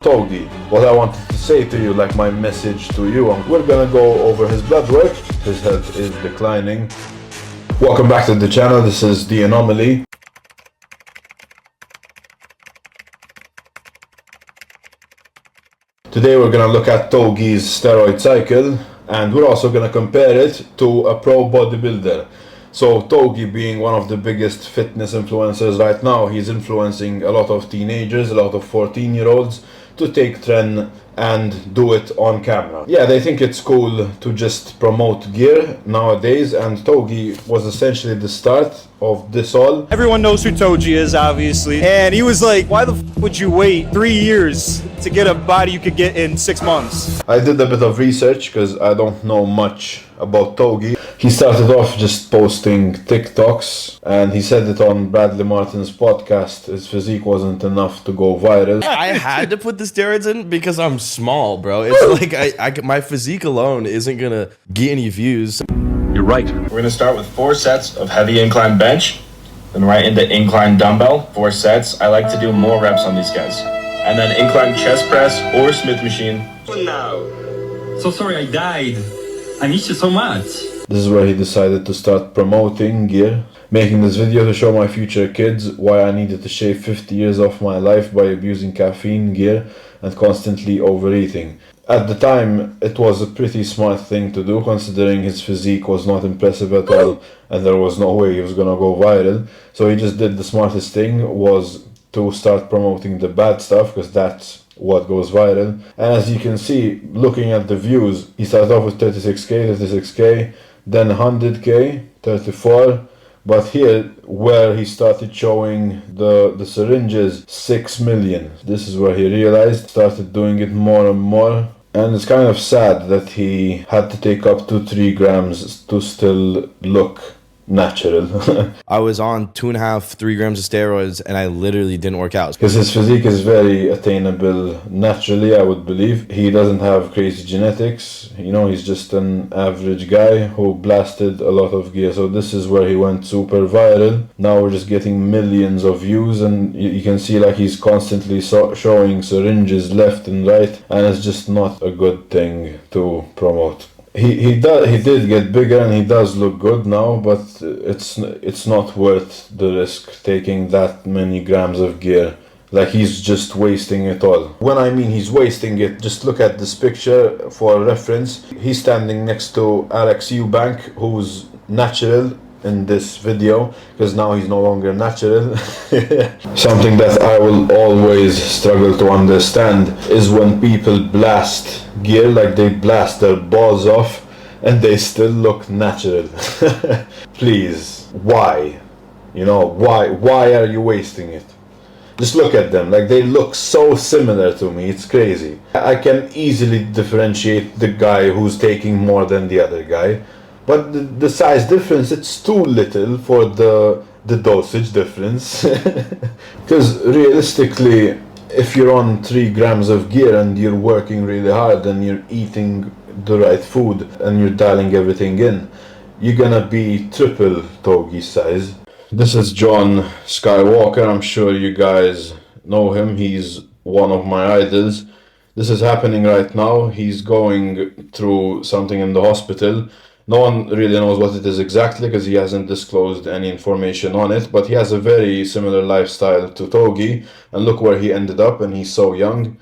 Togi, what I wanted to say to you, like my message to you, we're gonna go over his blood work. His health is declining. Welcome back to the channel. This is the Anomaly. Today we're gonna look at Togi's steroid cycle, and we're also gonna compare it to a pro bodybuilder. So Togi, being one of the biggest fitness influencers right now, he's influencing a lot of teenagers, a lot of 14-year-olds to take trend and do it on camera. Yeah, they think it's cool to just promote gear nowadays, and Togi was essentially the start of this all. Everyone knows who Togi is, obviously, and he was like, why the f would you wait 3 years to get a body you could get in 6 months? I did a bit of research because I don't know much about Togi. He started off just posting TikToks, and he said it on Bradley Martin's podcast. His physique wasn't enough to go viral. I had to put the steroids in because I'm small, bro. It's like my physique alone isn't gonna get any views. You're right. We're gonna start with 4 sets of heavy incline bench, then right into incline dumbbell, 4 sets. I like to do more reps on these guys. And then incline chest press or Smith machine. Now. So sorry I died. I miss you so much. This is where he decided to start promoting gear, making this video to show my future kids why I needed to shave 50 years off my life by abusing caffeine, gear, and constantly overeating. At the time, it was a pretty smart thing to do, considering his physique was not impressive at all, and there was no way he was gonna go viral. So he just did the smartest thing, was to start promoting the bad stuff, because that's what goes viral. And as you can see, looking at the views, he started off with 36k, then 100k, 34, but here where he started showing the syringes, 6 million. This is where he realized, started doing it more and more. And it's kind of sad that he had to take up 2-3 grams to still look natural. I was on 2.5, 3 grams of steroids, and I literally didn't work out. Because his physique is very attainable naturally, I would believe. He doesn't have crazy genetics. You know, he's just an average guy who blasted a lot of gear. So this is where he went super viral. Now we're just getting millions of views, and you can see like he's constantly showing syringes left and right, and it's just not a good thing to promote. He did get bigger, and he does look good now, but it's not worth the risk taking that many grams of gear. Like, he's just wasting it all. When I mean he's wasting it, just look at this picture for reference. He's standing next to Eubank, who's natural in this video, because now he's no longer natural. Something that I will always struggle to understand is when people blast gear, like they blast their balls off and they still look natural. Please, why? You know, why are you wasting it? Just look at them, like they look so similar to me, it's crazy. I can easily differentiate the guy who's taking more than the other guy, but the size difference, it's too little for the dosage difference. Because realistically, if you're on 3 grams of gear and you're working really hard and you're eating the right food and you're dialing everything in, you're gonna be triple Togi's size. This is John Skywalker. I'm sure you guys know him. He's one of my idols. This is happening right now. He's going through something in the hospital. No one really knows what it is exactly because he hasn't disclosed any information on it, but he has a very similar lifestyle to Togi, and look where he ended up, and he's so young.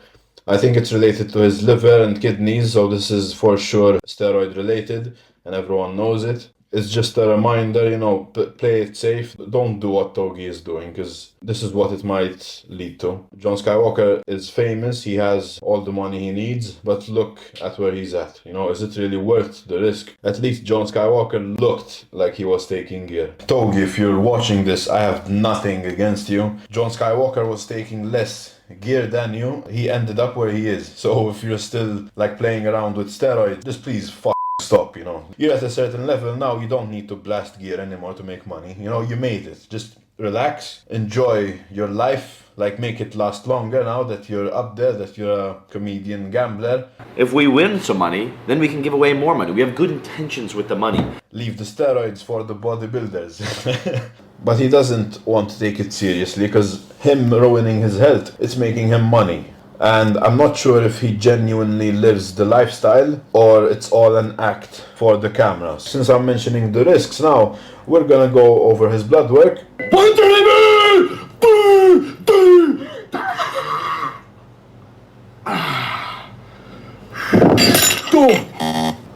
I think it's related to his liver and kidneys, so this is for sure steroid related, and everyone knows it. It's just a reminder, you know, play it safe. Don't do what Togi is doing, because this is what it might lead to. John Skywalker is famous, he has all the money he needs, but look at where he's at. You know, is it really worth the risk? At least John Skywalker looked like he was taking gear. Togi, if you're watching this, I have nothing against you. John Skywalker was taking less gear than you. He ended up where he is. So if you're still like playing around with steroids, just please stop, you know. You're at a certain level now, you don't need to blast gear anymore to make money. You know, you made it. Just relax, enjoy your life, like make it last longer now that you're up there, that you're a comedian gambler. If we win some money, then we can give away more money. We have good intentions with the money. Leave the steroids for the bodybuilders. But he doesn't want to take it seriously, because him ruining his health, it's making him money. And I'm not sure if he genuinely lives the lifestyle or it's all an act for the camera. Since I'm mentioning the risks now, we're gonna go over his blood work.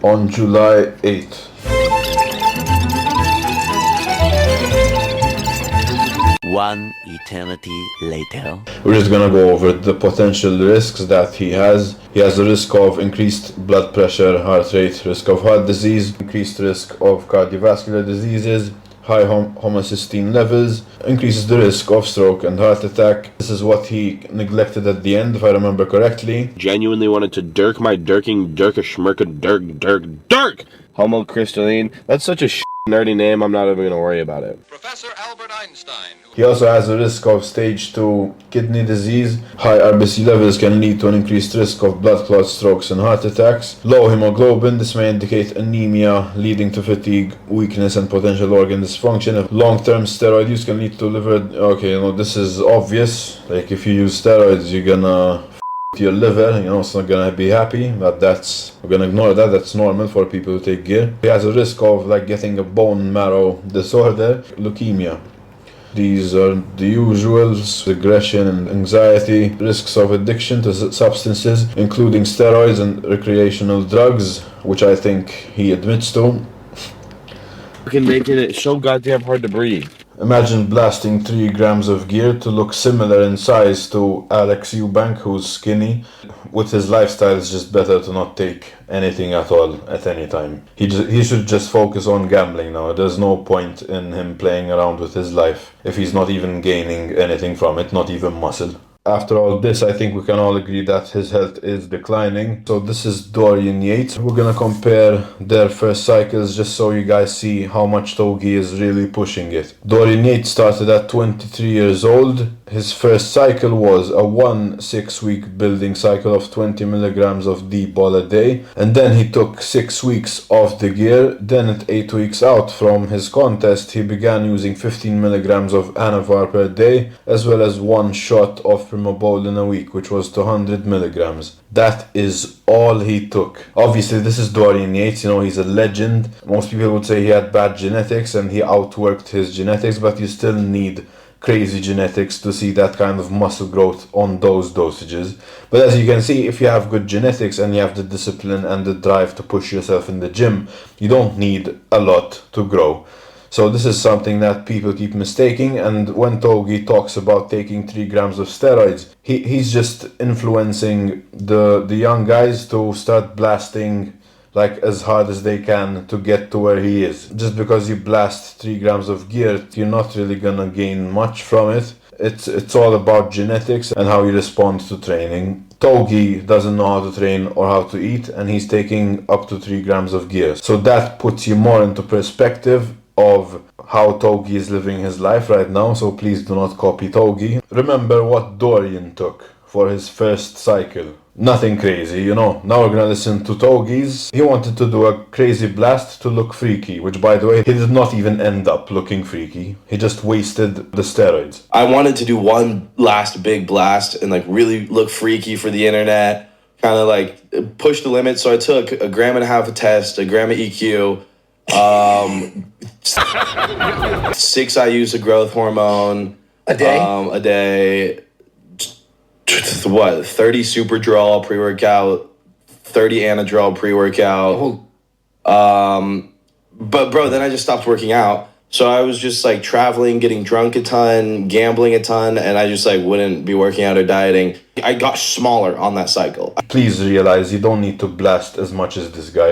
On July 8th. One eternity later. We're just gonna go over the potential risks that he has. He has a risk of increased blood pressure, heart rate, risk of heart disease, increased risk of cardiovascular diseases, high homocysteine levels, increases the risk of stroke and heart attack. This is what he neglected at the end, if I remember correctly. Genuinely wanted to dirk my dirking, dirka schmirka, dirk! Homocrystalline. That's such a nerdy name, I'm not even gonna worry about it. Professor Albert Einstein. He also has a risk of stage 2 kidney disease. High RBC levels can lead to an increased risk of blood clots, strokes and heart attacks. Low hemoglobin, this may indicate anemia leading to fatigue, weakness and potential organ dysfunction. Long-term steroid use can lead to liver... Okay, this is obvious. Like if you use steroids, you're gonna your liver, it's not gonna be happy, but we're gonna ignore that. That's normal for people who take gear. He has a risk of getting a bone marrow disorder, leukemia. These are the usuals: aggression and anxiety, risks of addiction to substances, including steroids and recreational drugs, which I think he admits to. Fucking making it so goddamn hard to breathe. Imagine blasting 3 grams of gear to look similar in size to Alex Eubank, who's skinny. With his lifestyle, it's just better to not take anything at all at any time. He should just focus on gambling now. There's no point in him playing around with his life if he's not even gaining anything from it, not even muscle. After all this, I think we can all agree that his health is declining. So this is Dorian Yates. We're gonna compare their first cycles just so you guys see how much Togi is really pushing it. Dorian Yates started at 23 years old. His first cycle was a 1 6-week building cycle of 20 milligrams of deep ball a day. And then he took 6 weeks off the gear. Then at 8 weeks out from his contest, he began using 15 milligrams of Anomaly per day, as well as 1 shot of Primobolan a week, which was 200 milligrams. That is all he took. Obviously, this is Dorian Yates, he's a legend. Most people would say he had bad genetics and he outworked his genetics, but you still need crazy genetics to see that kind of muscle growth on those dosages. But as you can see, if you have good genetics and you have the discipline and the drive to push yourself in the gym, you don't need a lot to grow. So this is something that people keep mistaking, and when Togi talks about taking 3 grams of steroids, he's just influencing the young guys to start blasting as hard as they can to get to where he is. Just because you blast 3 grams of gear, you're not really gonna gain much from it. It's all about genetics and how you respond to training. Togi doesn't know how to train or how to eat, and he's taking up to 3 grams of gear. So that puts you more into perspective of how Togi is living his life right now, so please do not copy Togi. Remember what Dorian took for his first cycle. Nothing crazy, Now we're gonna listen to Togi's. He wanted to do a crazy blast to look freaky, which by the way, he did not even end up looking freaky. He just wasted the steroids. I wanted to do one last big blast and really look freaky for the internet, kind of push the limit. So I took 1.5 grams of test, 1 gram of EQ, 6 IUs of growth hormone a day. A day. 30 Superdrol pre-workout, 30 Anadrol pre-workout. But bro, then I just stopped working out. So I was just traveling, getting drunk a ton, gambling a ton, and I just wouldn't be working out or dieting. I got smaller on that cycle. Please realize you don't need to blast as much as this guy,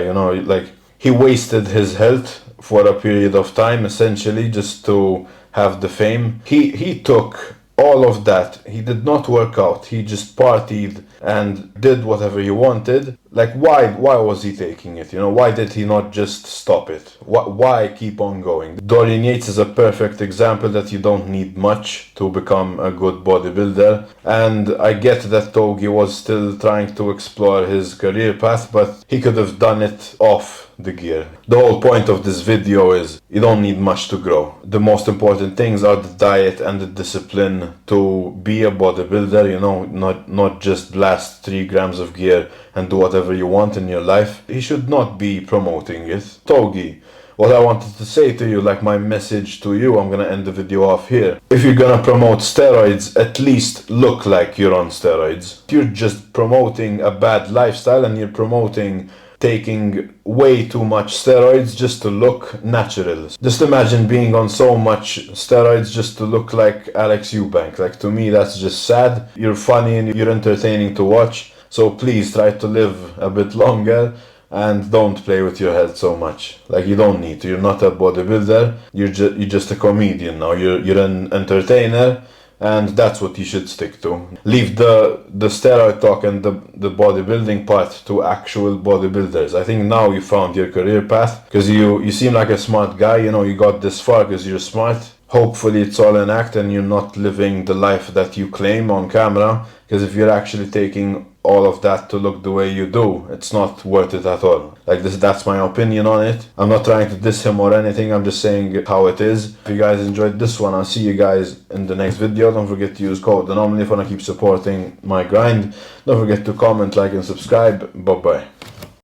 he wasted his health for a period of time, essentially, just to have the fame. He took all of that. He did not work out. He just partied and did whatever he wanted. Like, why was he taking it? You know, why did he not just stop it? Why keep on going? Dorian Yates is a perfect example that you don't need much to become a good bodybuilder. And I get that Togi was still trying to explore his career path, but he could have done it off the gear. The whole point of this video is you don't need much to grow. The most important things are the diet and the discipline to be a bodybuilder, you know, not just blast 3 grams of gear and do whatever you want in your life. He should not be promoting it. Togi, what I wanted to say to you, like my message to you, I'm gonna end the video off here. If you're gonna promote steroids, at least look like you're on steroids. You're just promoting a bad lifestyle and you're promoting taking way too much steroids just to look natural. Just imagine being on so much steroids just to look like Alex Eubank. Like, to me, that's just sad. You're funny and you're entertaining to watch, so please try to live a bit longer and don't play with your health so much. Like, you don't need to. You're not a bodybuilder. You're just a comedian now. You're an entertainer, and that's what you should stick to. Leave the steroid talk and the bodybuilding part to actual bodybuilders. I think now you found your career path, because you seem like a smart guy, you know, you got this far because you're smart. Hopefully it's all an act and you're not living the life that you claim on camera, because if you're actually taking all of that to look the way you do, it's not worth it at all. Like, that's my opinion on it. I'm not trying to diss him or anything, I'm just saying how it is. If you guys enjoyed this one, I'll see you guys in the next video. Don't forget to use code Anomaly if you want to keep supporting my grind. Don't forget to comment, like and subscribe. Bye bye.